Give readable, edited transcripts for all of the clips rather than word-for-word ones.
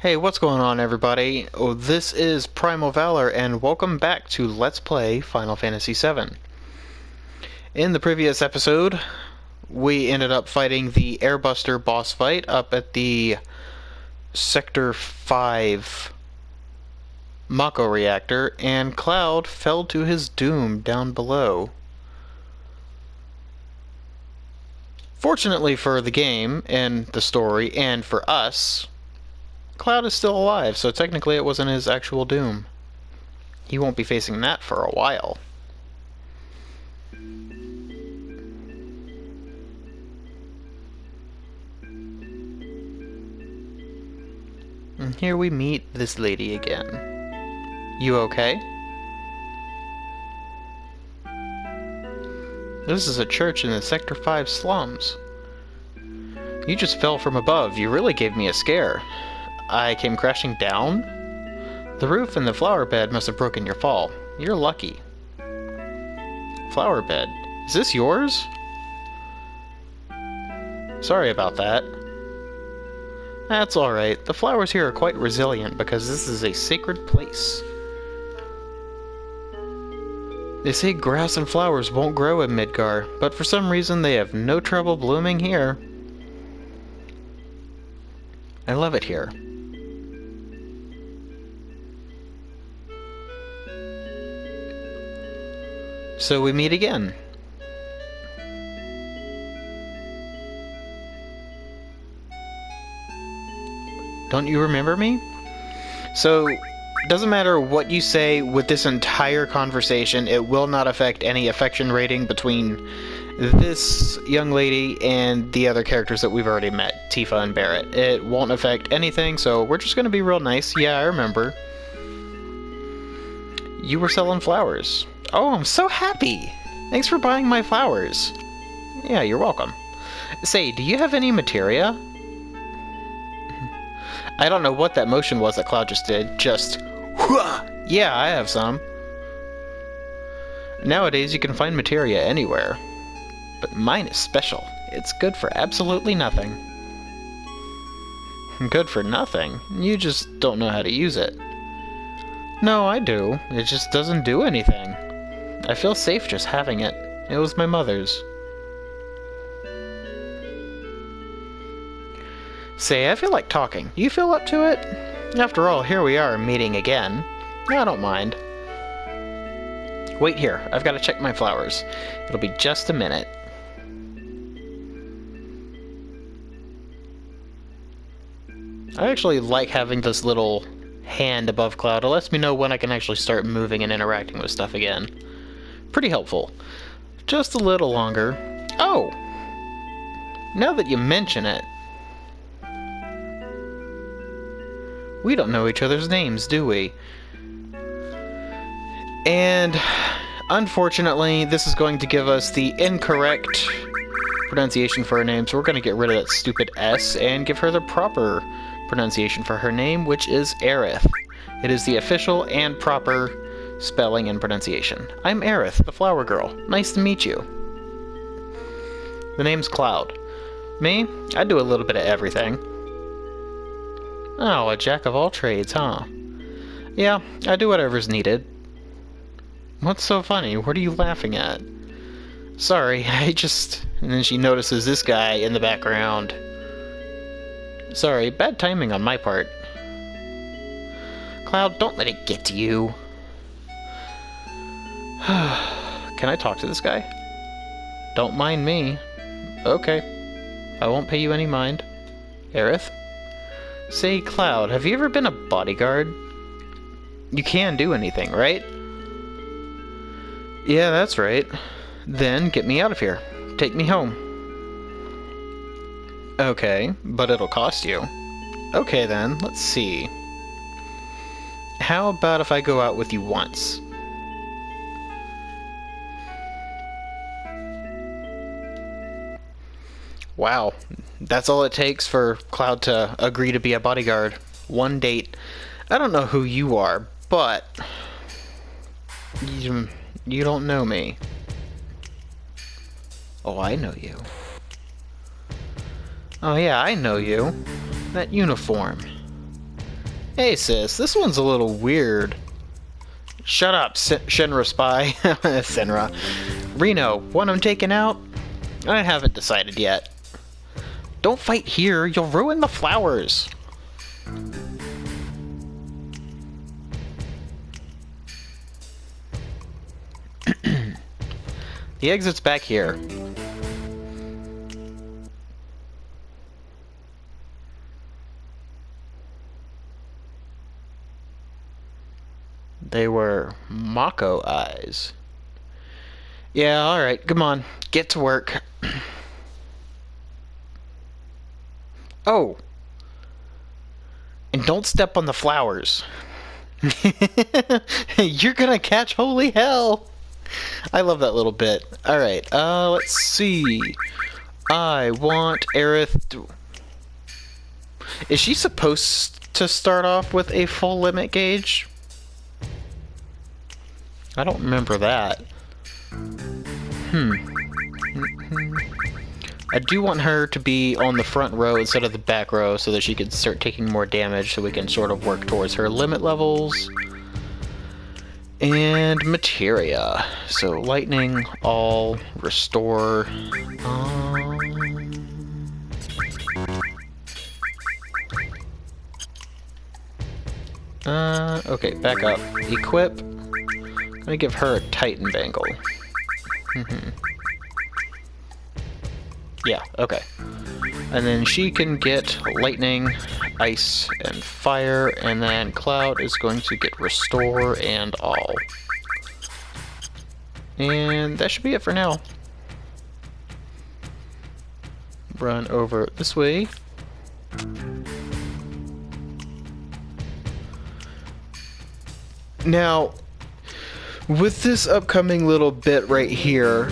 Hey, what's going on, everybody? Oh, this is Primal Valor, and welcome back to Let's Play Final Fantasy VII. In the previous episode, we ended up fighting the Airbuster boss fight up at the Sector 5 Mako reactor, and Cloud fell to his doom down below. Fortunately for the game, and the story, and for us, Cloud is still alive, so technically it wasn't his actual doom. He won't be facing that for a while. And here we meet this lady again. You okay? This is a church in the Sector 5 slums. You just fell from above. You really gave me a scare. I came crashing down? The roof and the flower bed must have broken your fall. You're lucky. Flower bed? Is this yours? Sorry about that. That's alright. The flowers here are quite resilient because this is a sacred place. They say grass and flowers won't grow in Midgar, but for some reason they have no trouble blooming here. I love it here. So we meet again. Don't you remember me? So, doesn't matter what you say with this entire conversation, it will not affect any affection rating between this young lady and the other characters that we've already met, Tifa and Barrett. It won't affect anything, so we're just gonna be real nice. Yeah, I remember. You were selling flowers. Oh, I'm so happy! Thanks for buying my flowers. Yeah, you're welcome. Say, do you have any materia? I don't know what that motion was that Cloud just did. Just, whooah! Yeah, I have some. Nowadays, you can find materia anywhere. But mine is special. It's good for absolutely nothing. Good for nothing? You just don't know how to use it. No, I do. It just doesn't do anything. I feel safe just having it. It was my mother's. Say, I feel like talking. You feel up to it? After all, here we are, meeting again. I don't mind. Wait here. I've got to check my flowers. It'll be just a minute. I actually like having this little hand above Cloud. It lets me know when I can actually start moving and interacting with stuff again. Pretty helpful. Just a little longer. Oh! Now that you mention it. We don't know each other's names, do we? And unfortunately, this is going to give us the incorrect pronunciation for her name, so we're going to get rid of that stupid S and give her the proper pronunciation for her name, which is Aerith. It is the official and proper spelling and pronunciation. I'm Aerith, the flower girl. Nice to meet you. The name's Cloud. Me? I do a little bit of everything. Oh, a jack of all trades, huh? Yeah, I do whatever's needed. What's so funny? What are you laughing at? Sorry, I just... And then she notices this guy in the background. Sorry, bad timing on my part. Cloud, don't let it get to you. Can I talk to this guy? Don't mind me. Okay. I won't pay you any mind. Aerith? Say, Cloud, have you ever been a bodyguard? You can do anything, right? Yeah, that's right. Then get me out of here. Take me home. Okay, but it'll cost you. Okay then, let's see. How about if I go out with you once? Wow, that's all it takes for Cloud to agree to be a bodyguard. One date. I don't know who you are, but you don't know me. Oh, I know you. Oh yeah, I know you. That uniform. Hey sis, this one's a little weird. Shut up, Shinra spy. Shinra. Reno, want him taken out? I haven't decided yet. Don't fight here, you'll ruin the flowers. The exit's back here. They were Mako eyes. Yeah, alright, come on. Get to work. Oh! And don't step on the flowers. You're gonna catch holy hell! I love that little bit. Alright, let's see. I want Aerith to... Is she supposed to start off with a full limit gauge? I don't remember that. I do want her to be on the front row instead of the back row so that she can start taking more damage so we can sort of work towards her limit levels. And materia. So lightning, all, restore. Okay, back up. Equip. I'm gonna give her a Titan Bangle. Yeah, okay. And then she can get lightning, ice, and fire, and then Cloud is going to get restore and all. And that should be it for now. Run over this way. Now, with this upcoming little bit right here,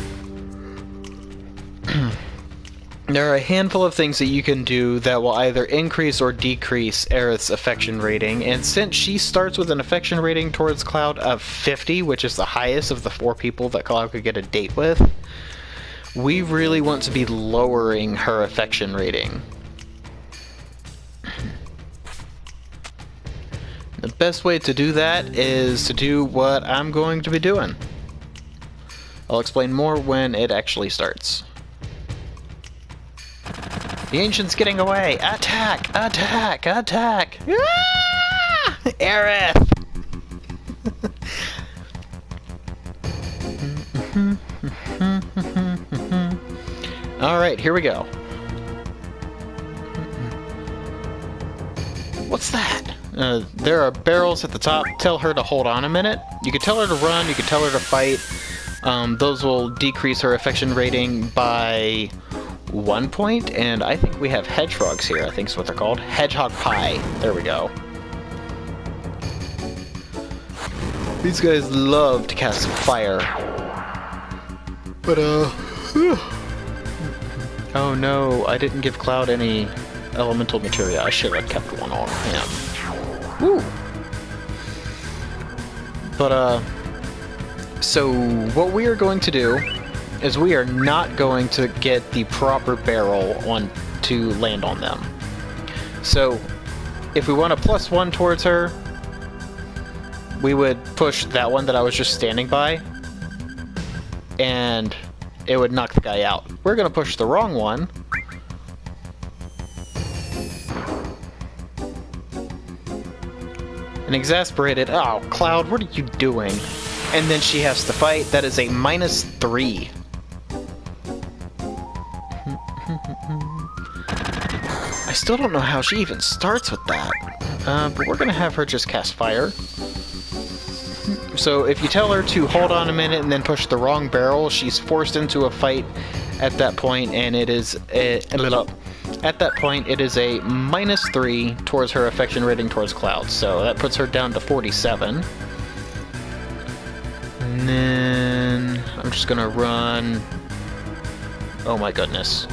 there are a handful of things that you can do that will either increase or decrease Aerith's affection rating, and since she starts with an affection rating towards Cloud of 50, which is the highest of the 4 people that Cloud could get a date with, we really want to be lowering her affection rating. The best way to do that is to do what I'm going to be doing. I'll explain more when it actually starts. The Ancient's getting away! Attack! Attack! Attack! Ah! Aerith! Alright, here we go. What's that? There are barrels at the top. Tell her to hold on a minute. You can tell her to run, you can tell her to fight. Those will decrease her affection rating by 1 point, and I think we have hedgehogs here, I think is what they're called. Hedgehog pie. There we go. These guys love to cast fire. But, oh no, I didn't give Cloud any elemental materia. I should have kept one on him. Woo! But, so what we are going to do is we are not going to get the proper barrel on to land on them. So, if we want a +1 towards her, we would push that one that I was just standing by, and it would knock the guy out. We're gonna push the wrong one. And exasperated, oh, Cloud, what are you doing? And then she has to fight. That is a -3. I still don't know how she even starts with that. But we're gonna have her just cast fire. So if you tell her to hold on a minute and then push the wrong barrel, she's forced into a fight at that point, and it is at that point it is a -3 towards her affection rating towards Cloud. So that puts her down to 47. And then I'm just gonna run. Oh my goodness.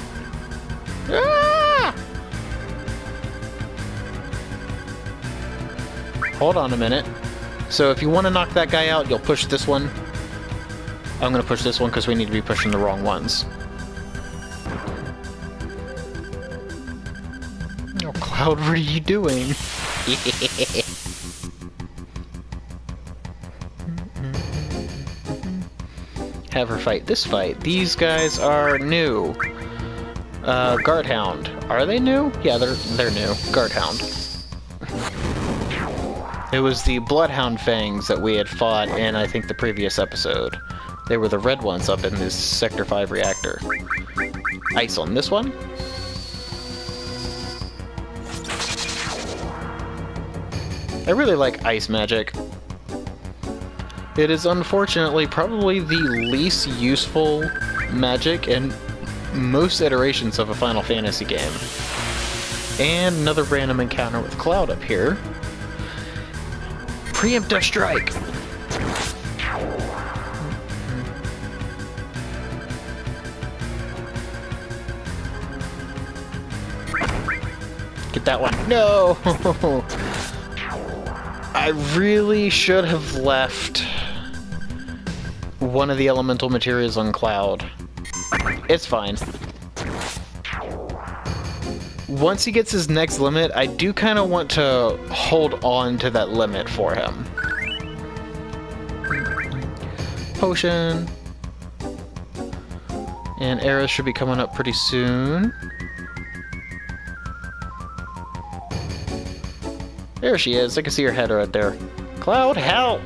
Ah! Hold on a minute. So if you want to knock that guy out, you'll push this one. I'm going to push this one because we need to be pushing the wrong ones. Oh, Cloud, what are you doing? have her fight this fight. These guys are new. Guardhound. Are they new? Yeah, they're new. Guardhound. It was the Bloodhound Fangs that we had fought in, I think, the previous episode. They were the red ones up in this Sector 5 reactor. Ice on this one. I really like ice magic. It is unfortunately probably the least useful magic in most iterations of a Final Fantasy game. And another random encounter with Cloud up here. Preemptive strike! Get that one. No! I really should have left one of the elemental materials on Cloud. It's fine. Once he gets his next limit, I do kind of want to hold on to that limit for him. Potion. And Aerith should be coming up pretty soon. There she is. I can see her head right there. Cloud, help!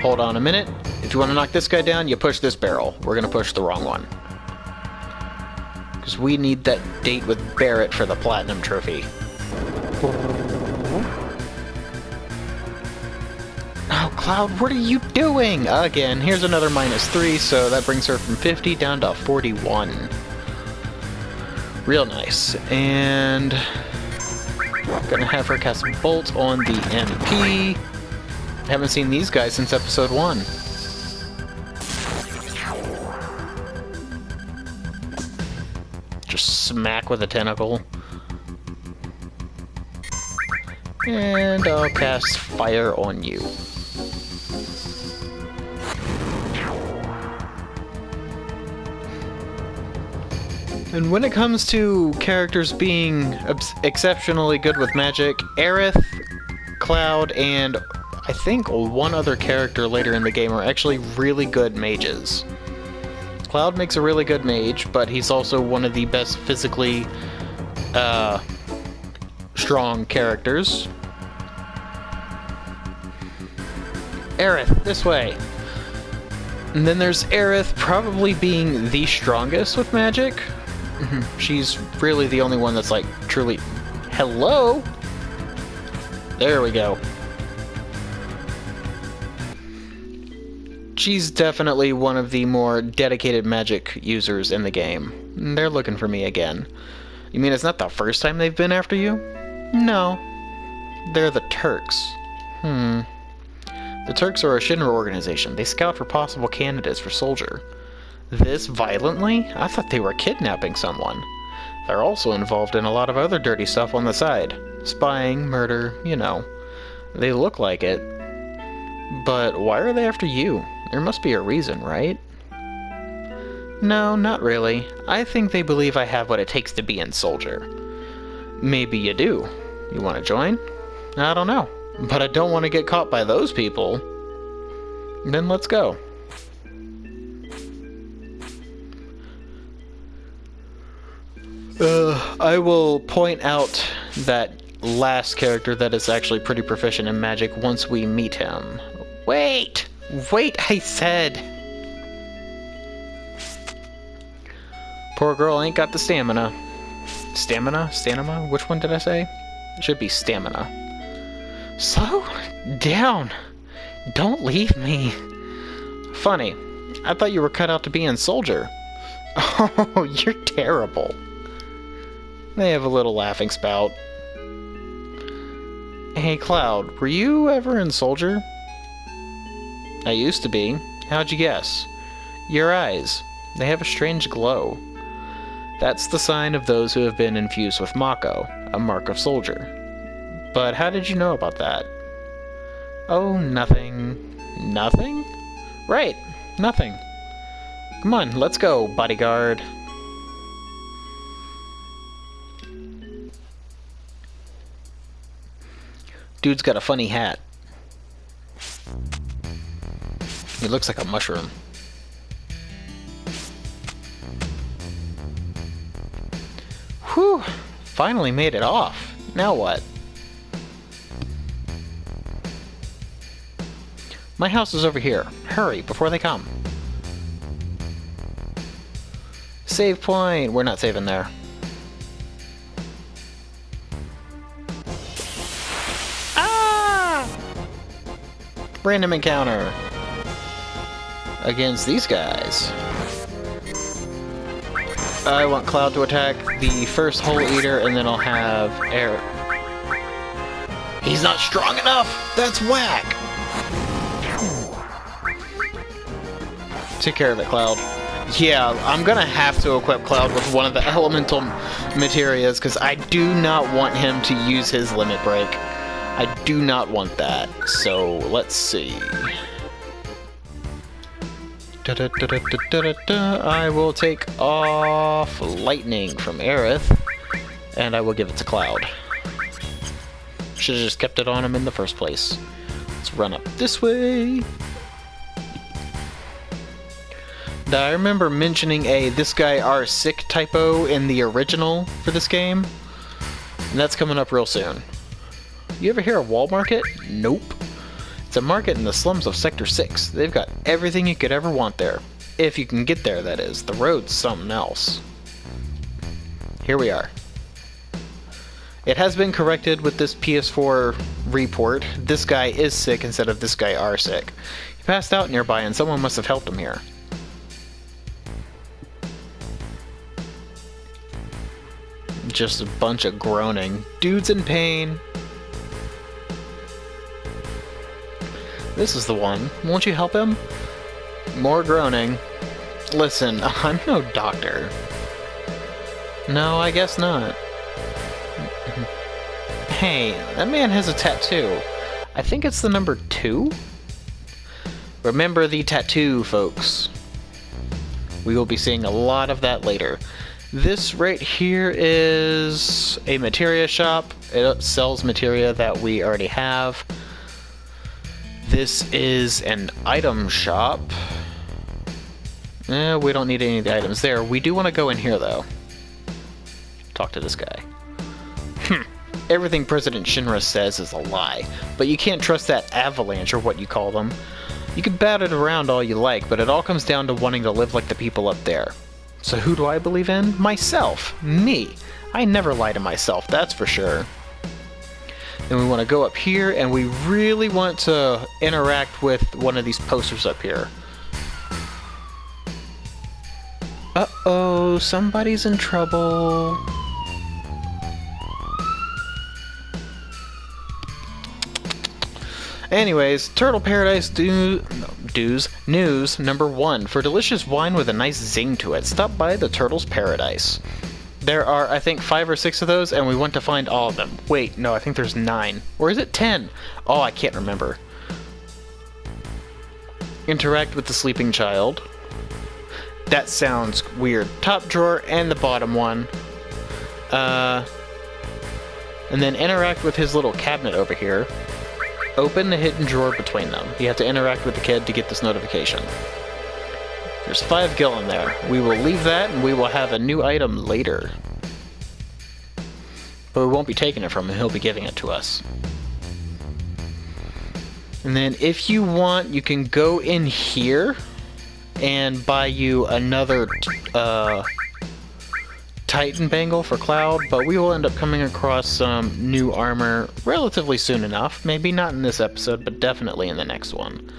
Hold on a minute. If you want to knock this guy down, you push this barrel. We're going to push the wrong one. Because we need that date with Barrett for the Platinum Trophy. Oh, Cloud, what are you doing? Again, here's another -3, so that brings her from 50 down to 41. Real nice. And gonna have her cast Bolt on the MP. Haven't seen these guys since episode 1. Just smack with a tentacle. And I'll cast Fire on you. And when it comes to characters being exceptionally good with magic, Aerith, Cloud, and I think one other character later in the game are actually really good mages. Cloud makes a really good mage, but he's also one of the best physically strong characters. Aerith, this way. And then there's Aerith probably being the strongest with magic. She's really the only one that's like truly... Hello? There we go. She's definitely one of the more dedicated magic users in the game. They're looking for me again. You mean it's not the first time they've been after you? No. They're the Turks. The Turks are a Shinra organization. They scout for possible candidates for soldier. This violently? I thought they were kidnapping someone. They're also involved in a lot of other dirty stuff on the side. Spying, murder, you know. They look like it. But why are they after you? There must be a reason, right? No, not really. I think they believe I have what it takes to be a soldier. Maybe you do. You want to join? I don't know. But I don't want to get caught by those people. Then let's go. I will point out that last character that is actually pretty proficient in magic once we meet him. Wait! Wait, I said! Poor girl ain't got the stamina. Stamina? Stamina? Which one did I say? It should be stamina. Slow down! Don't leave me! Funny. I thought you were cut out to be a soldier. Oh, you're terrible. They have a little laughing spout. Hey, Cloud, were you ever in soldier? I used to be. How'd you guess? Your eyes. They have a strange glow. That's the sign of those who have been infused with Mako, a mark of soldier. But how did you know about that? Oh, nothing. Nothing? Right, nothing. Come on, let's go, bodyguard. Dude's got a funny hat. He looks like a mushroom. Whew! Finally made it off. Now what? My house is over here. Hurry, before they come. Save point! We're not saving there. Ah! Random encounter. Against these guys. I want Cloud to attack the first Hole Eater, and then I'll have Aerith. He's not strong enough! That's whack! Take care of it, Cloud. Yeah, I'm gonna have to equip Cloud with one of the elemental materias, because I do not want him to use his limit break. I do not want that. So, let's see. I will take off Lightning from Aerith, and I will give it to Cloud. Should have just kept it on him in the first place. Let's run up this way. Now, I remember mentioning a "this guy are sick" typo in the original for this game, and that's coming up real soon. You ever hear of Wall Market? Nope. It's a market in the slums of Sector 6. They've got everything you could ever want there. If you can get there, that is. The road's something else. Here we are. It has been corrected with this PS4 report. This guy is sick instead of this guy are sick. He passed out nearby and someone must have helped him here. Just a bunch of groaning. Dude's in pain. This is the one. Won't you help him? More groaning. Listen, I'm no doctor. No, I guess not. Hey, that man has a tattoo. I think it's the number 2? Remember the tattoo, folks. We will be seeing a lot of that later. This right here is a materia shop. It sells materia that we already have. This is an item shop. We don't need any of the items there. We do want to go in here, though. Talk to this guy. Everything President Shinra says is a lie, but you can't trust that avalanche, or what you call them. You can bat it around all you like, but it all comes down to wanting to live like the people up there. So who do I believe in? Myself. Me. I never lie to myself, that's for sure. Then we want to go up here, and we really want to interact with one of these posters up here. Uh-oh, somebody's in trouble. Anyways, Turtle Paradise news number 1. For delicious wine with a nice zing to it, stop by the Turtle's Paradise. There are, I think, 5 or 6 of those, and we want to find all of them. Wait, no, I think there's 9. Or is it 10? Oh, I can't remember. Interact with the sleeping child. That sounds weird. Top drawer and the bottom one. And then interact with his little cabinet over here. Open the hidden drawer between them. You have to interact with the kid to get this notification. There's 5 gil in there. We will leave that, and we will have a new item later. But we won't be taking it from him, he'll be giving it to us. And then if you want, you can go in here and buy you another Titan Bangle for Cloud, but we will end up coming across some new armor relatively soon enough. Maybe not in this episode, but definitely in the next one.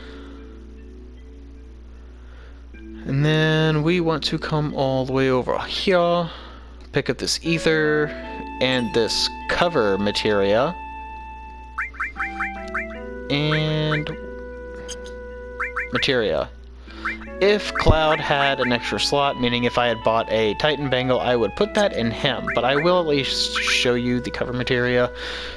And then we want to come all the way over here, pick up this ether and this cover materia, and materia. If Cloud had an extra slot, meaning if I had bought a Titan Bangle, I would put that in him, but I will at least show you the cover materia.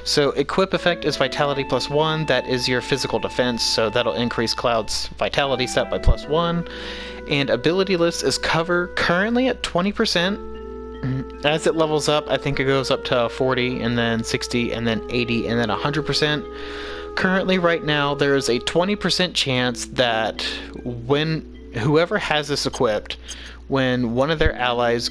So equip effect is Vitality +1, that is your physical defense, so that'll increase Cloud's Vitality stat by +1. And ability list is cover, currently at 20%. As it levels up, I think it goes up to 40, and then 60, and then 80, and then 100%. Currently, right now, there is a 20% chance that when whoever has this equipped, when one of their allies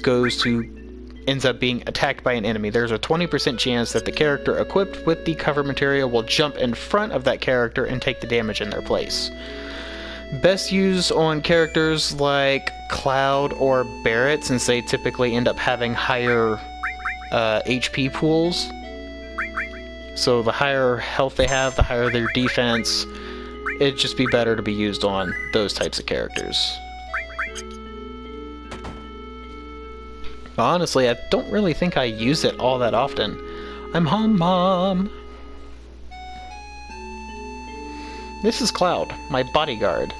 ends up being attacked by an enemy, there's a 20% chance that the character equipped with the cover material will jump in front of that character and take the damage in their place. Best used on characters like Cloud or Barret, since they typically end up having higher HP pools. So the higher health they have, the higher their defense. It'd just be better to be used on those types of characters. Honestly, I don't really think I use it all that often. I'm home, Mom! This is Cloud, my bodyguard.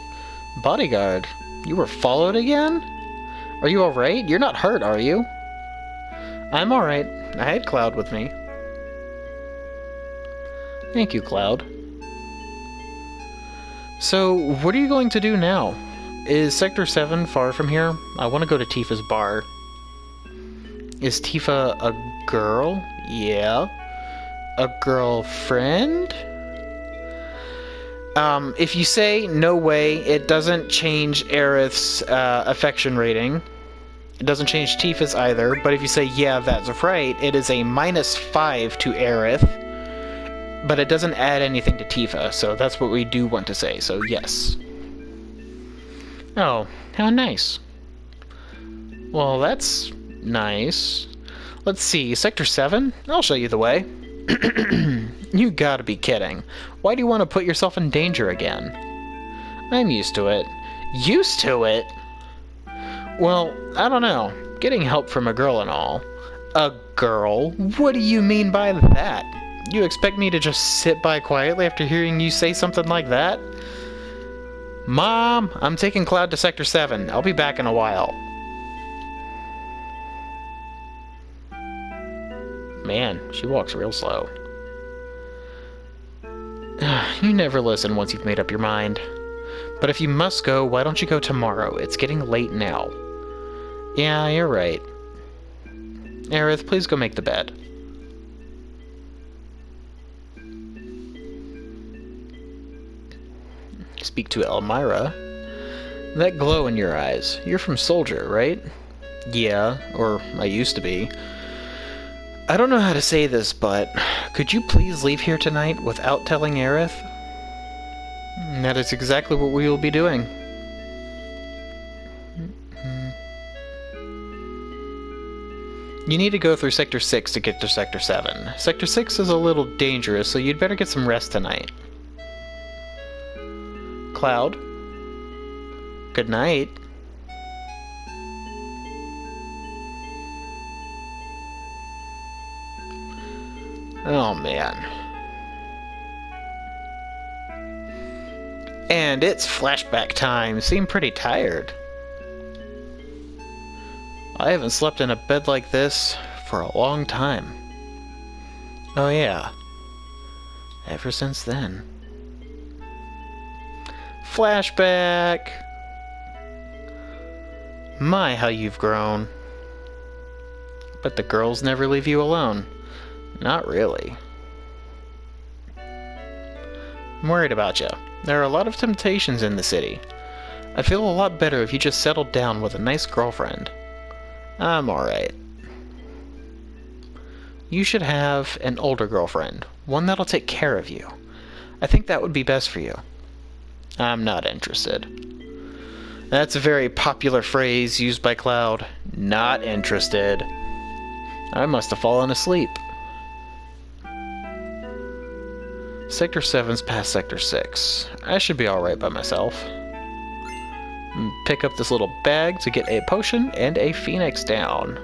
Bodyguard? You were followed again? Are you alright? You're not hurt, are you? I'm alright. I had Cloud with me. Thank you, Cloud. So, what are you going to do now? Is Sector 7 far from here? I want to go to Tifa's bar. Is Tifa a girl? Yeah. A girlfriend? If you say no way, it doesn't change Aerith's affection rating. It doesn't change Tifa's either, but if you say yeah, that's right, it is a -5 to Aerith, but it doesn't add anything to Tifa, so that's what we do want to say, so yes. Oh, how nice. Well, that's nice. Let's see, Sector 7? I'll show you the way. You gotta be kidding. Why do you want to put yourself in danger again? I'm used to it. Used to it? Well, I don't know. Getting help from a girl and all. A girl? What do you mean by that? You expect me to just sit by quietly after hearing you say something like that? Mom, I'm taking Cloud to Sector 7. I'll be back in a while. Man, she walks real slow. You never listen once you've made up your mind. But if you must go, why don't you go tomorrow? It's getting late now. Yeah, you're right. Aerith, please go make the bed. Speak to Elmira. That glow in your eyes. You're from Soldier, right? Yeah, or I used to be. I don't know how to say this, but could you please leave here tonight without telling Aerith? That is exactly what we will be doing. You need to go through Sector 6 to get to Sector 7. Sector 6 is a little dangerous, so you'd better get some rest tonight. Cloud? Good night. Oh, man. And it's flashback time. Seem pretty tired. I haven't slept in a bed like this for a long time. Oh, yeah. Ever since then. Flashback! My, how you've grown. But the girls never leave you alone. Not really. I'm worried about you. There are a lot of temptations in the city. I'd feel a lot better if you just settled down with a nice girlfriend. I'm alright. You should have an older girlfriend. One that'll take care of you. I think that would be best for you. I'm not interested. That's a very popular phrase used by Cloud. Not interested. I must have fallen asleep. Sector 7's past Sector 6. I should be alright by myself. Pick up this little bag to get a potion and a phoenix down.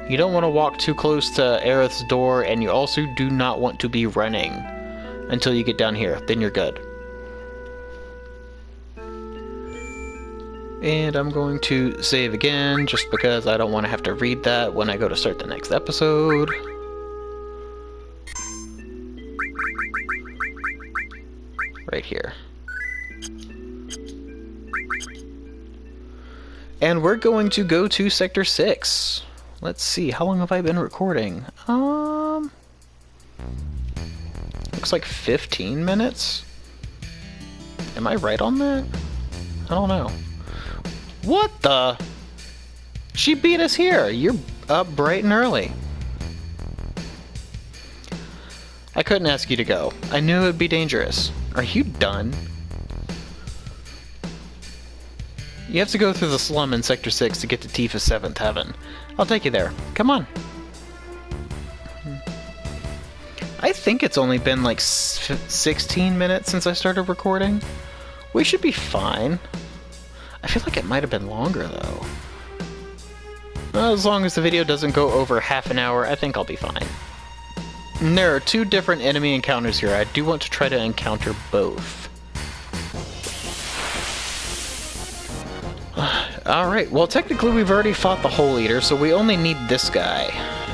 You don't want to walk too close to Aerith's door, and you also do not want to be running until you get down here. Then you're good. And I'm going to save again, just because I don't want to have to read that when I go to start the next episode. Right here. And we're going to go to Sector 6. Let's see, how long have I been recording? Looks like 15 minutes? Am I right on that? I don't know. What the? She beat us here! You're up bright and early. I couldn't ask you to go. I knew it would be dangerous. Are you done? You have to go through the slum in Sector 6 to get to Tifa's 7th heaven. I'll take you there. Come on. I think it's only been like 16 minutes since I started recording. We should be fine. I feel like it might have been longer though. Well, as long as the video doesn't go over half an hour, I think I'll be fine. And there are 2 different enemy encounters here. I do want to try to encounter both. Alright, well technically we've already fought the Hole Eater, so we only need this guy.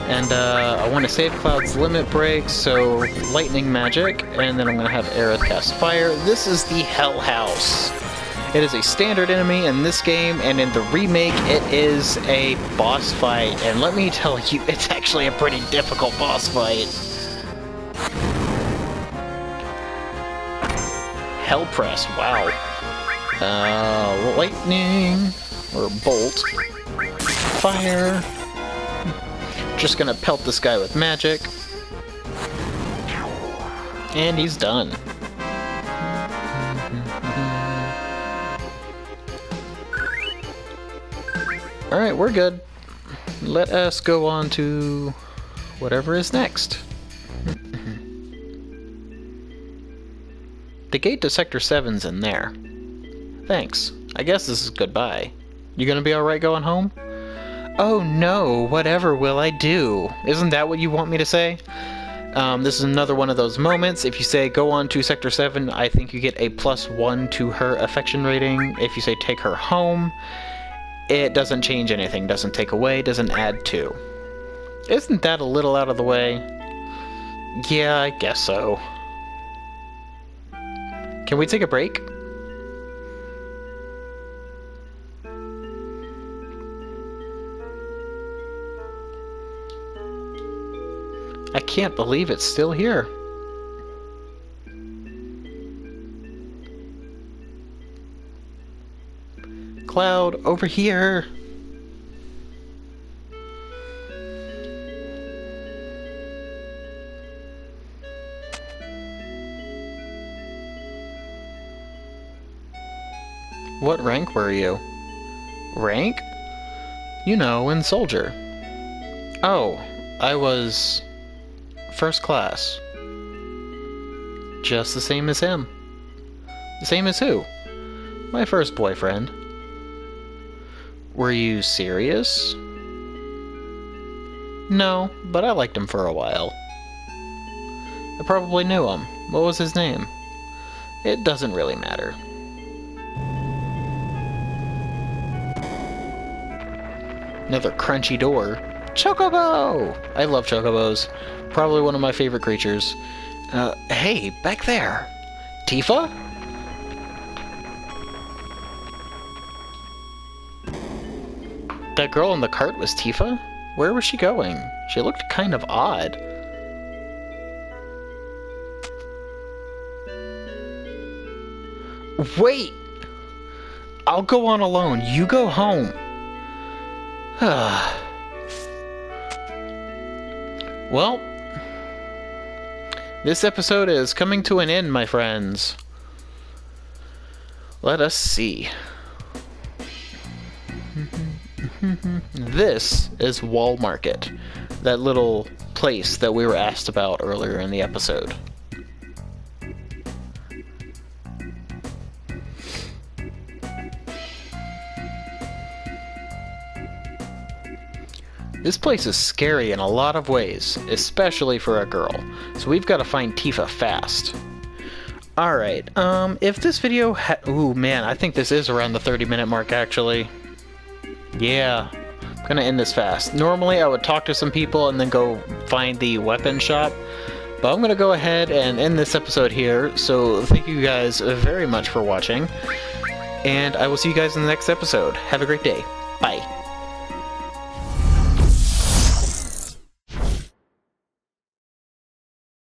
And I want to save Cloud's limit break, so lightning magic, and then I'm going to have Aerith cast fire. This is the Hell House. It is a standard enemy in this game, and in the remake it is a boss fight. And let me tell you, it's actually a pretty difficult boss fight. Hell Press, wow. Lightning, or bolt, fire. Just gonna pelt this guy with magic. And he's done. Alright, we're good. Let us go on to whatever is next. The gate to Sector 7's in there. Thanks. I guess this is goodbye. You gonna be alright going home? Oh no, whatever will I do? Isn't that what you want me to say? This is another one of those moments. If you say go on to Sector 7, I think you get a +1 to her affection rating. If you say take her home, it doesn't change anything. Doesn't take away, doesn't add to. Isn't that a little out of the way? Yeah, I guess so. Can we take a break? I can't believe it's still here. Cloud, over here. What rank were you? Rank? You know, in soldier. Oh, I was first class. Just the same as him. The same as who? My first boyfriend. Were you serious? No, but I liked him for a while. I probably knew him. What was his name? It doesn't really matter. Another crunchy door. Chocobo! I love chocobos. Probably one of my favorite creatures. Hey, back there! Tifa? That girl in the cart was Tifa? Where was she going? She looked kind of odd. Wait! I'll go on alone. You go home. Well, this episode is coming to an end, my friends. Let us see. This is Wall Market, that little place that we were asked about earlier in the episode. This place is scary in a lot of ways, especially for a girl, so we've got to find Tifa fast. Alright, if this video ooh man, I think this is around the 30-minute mark actually. Yeah, I'm gonna end this fast. Normally I would talk to some people and then go find the weapon shop, but I'm gonna go ahead and end this episode here, so thank you guys very much for watching, and I will see you guys in the next episode. Have a great day. Bye.